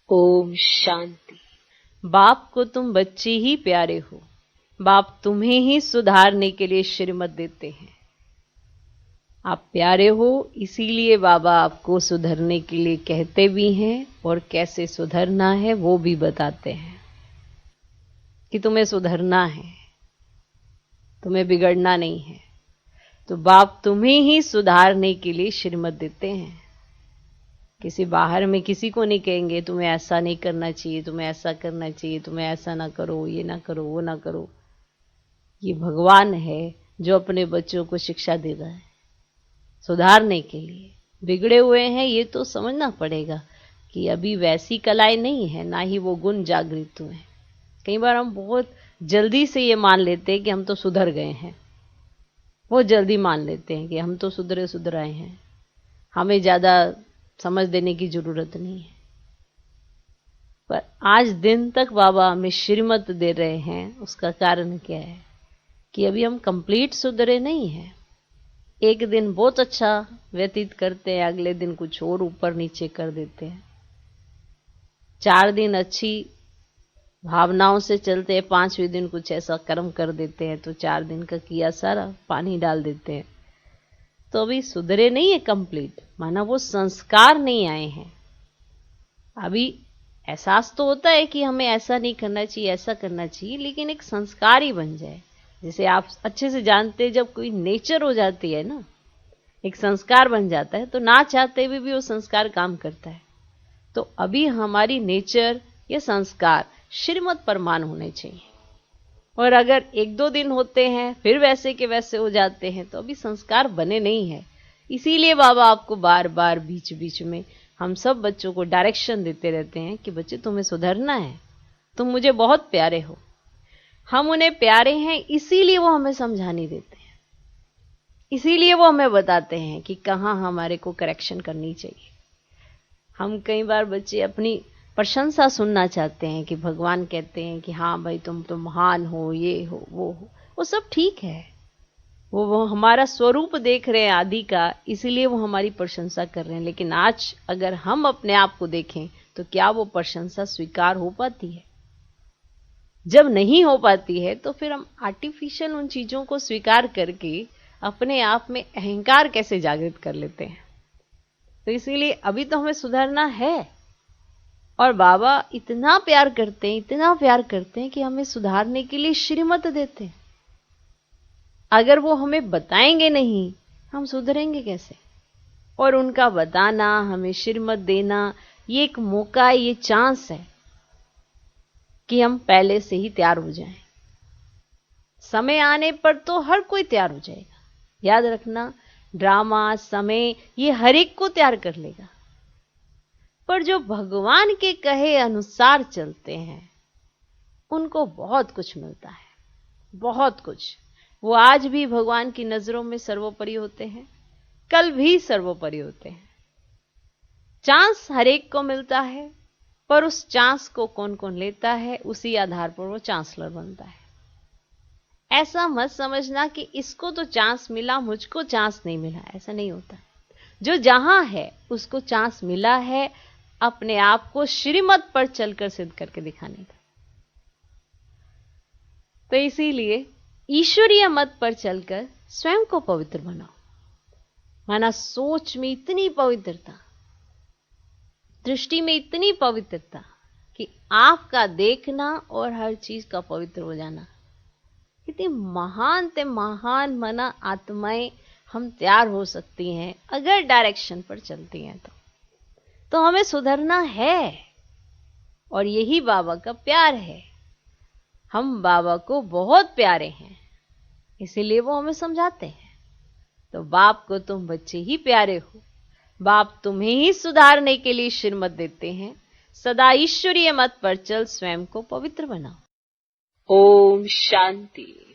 ओम शांति। बाप को तुम बच्चे ही प्यारे हो। बाप तुम्हें ही सुधारने के लिए श्रीमत देते हैं। आप प्यारे हो, इसीलिए बाबा आपको सुधरने के लिए कहते भी हैं और कैसे सुधरना है वो भी बताते हैं कि तुम्हें सुधरना है, तुम्हें बिगड़ना नहीं है। तो बाप तुम्हें ही सुधारने के लिए श्रीमत देते हैं। किसी बाहर में किसी को नहीं कहेंगे तुम्हें ऐसा नहीं करना चाहिए, तुम्हें ऐसा करना चाहिए, तुम्हें ऐसा ना करो, ये ना करो, वो ना करो। ये भगवान है जो अपने बच्चों को शिक्षा दे रहा है सुधारने के लिए। बिगड़े हुए हैं ये तो समझना पड़ेगा कि अभी वैसी कलाएं नहीं है, ना ही वो गुण जागृत हुए हैं। कई बार हम बहुत जल्दी से ये मान लेते हैं कि हम तो सुधर गए हैं, बहुत जल्दी मान लेते हैं कि हम तो सुधराए हैं, हमें ज्यादा समझ देने की जरूरत नहीं है। पर आज दिन तक बाबा हमें श्रीमत दे रहे हैं, उसका कारण क्या है कि अभी हम कंप्लीट सुधरे नहीं हैं। एक दिन बहुत अच्छा व्यतीत करते हैं, अगले दिन कुछ और ऊपर नीचे कर देते हैं। 4 दिन अच्छी भावनाओं से चलते हैं, 5वें दिन कुछ ऐसा कर्म कर देते हैं तो 4 दिन का किया सारा पानी डाल देते हैं। तो अभी सुधरे नहीं है कंप्लीट, माना वो संस्कार नहीं आए हैं। अभी एहसास तो होता है कि हमें ऐसा नहीं करना चाहिए, ऐसा करना चाहिए, लेकिन एक संस्कार ही बन जाए। जैसे आप अच्छे से जानते हैं, जब कोई नेचर हो जाती है ना, एक संस्कार बन जाता है, तो ना चाहते हुए भी वो संस्कार काम करता है। तो अभी हमारी नेचर ये संस्कार श्रीमत परमान होने चाहिए। और अगर 1-2 दिन होते हैं फिर वैसे के वैसे हो जाते हैं तो अभी संस्कार बने नहीं है। इसीलिए बाबा आपको बार बार बीच बीच में हम सब बच्चों को डायरेक्शन देते रहते हैं कि बच्चे तुम्हें सुधरना है, तुम मुझे बहुत प्यारे हो। हम उन्हें प्यारे हैं इसीलिए वो हमें समझाने देते हैं, इसीलिए वो हमें बताते हैं कि कहाँ हमारे को करेक्शन करनी चाहिए। हम कई बार बच्चे अपनी प्रशंसा सुनना चाहते हैं कि भगवान कहते हैं कि हाँ भाई तुम तो महान हो, ये हो, वो सब ठीक है। वो हमारा स्वरूप देख रहे हैं आदि का, इसीलिए वो हमारी प्रशंसा कर रहे हैं। लेकिन आज अगर हम अपने आप को देखें तो क्या वो प्रशंसा स्वीकार हो पाती है? जब नहीं हो पाती है तो फिर हम आर्टिफिशियल उन चीजों को स्वीकार करके अपने आप में अहंकार कैसे जागृत कर लेते हैं। तो इसीलिए अभी तो हमें सुधरना है, और बाबा इतना प्यार करते हैं, इतना प्यार करते हैं कि हमें सुधारने के लिए श्रीमत देते हैं। अगर वो हमें बताएंगे नहीं, हम सुधरेंगे कैसे? और उनका बताना, हमें श्रीमत देना, ये एक मौका, ये चांस है कि हम पहले से ही तैयार हो जाएं। समय आने पर तो हर कोई तैयार हो जाएगा। याद रखना, ड्रामा, समय ये हर एक को तैयार कर लेगा। पर जो भगवान के कहे अनुसार चलते हैं उनको बहुत कुछ मिलता है, बहुत कुछ। वो आज भी भगवान की नजरों में सर्वोपरि होते हैं, कल भी सर्वोपरि होते हैं। चांस हर एक को मिलता है, पर उस चांस को कौन कौन लेता है उसी आधार पर वो चांसलर बनता है। ऐसा मत समझना कि इसको तो चांस मिला, मुझको चांस नहीं मिला, ऐसा नहीं होता। जो जहां है उसको चांस मिला है अपने आप को श्रीमत पर चलकर सिद्ध करके दिखाने का। तो इसीलिए ईश्वरीय मत पर चलकर स्वयं को पवित्र बनाओ। माना सोच में इतनी पवित्रता, दृष्टि में इतनी पवित्रता कि आपका देखना और हर चीज का पवित्र हो जाना। कितनी महान ते महान मना आत्माएं हम तैयार हो सकती हैं अगर डायरेक्शन पर चलती हैं। तो हमें सुधरना है, और यही बाबा का प्यार है। हम बाबा को बहुत प्यारे हैं, इसीलिए वो हमें समझाते हैं। तो बाप को तुम बच्चे ही प्यारे हो। बाप तुम्हें ही सुधारने के लिए श्रीमत देते हैं। सदा ईश्वरीय मत पर चल स्वयं को पवित्र बनाओ। ओम शांति।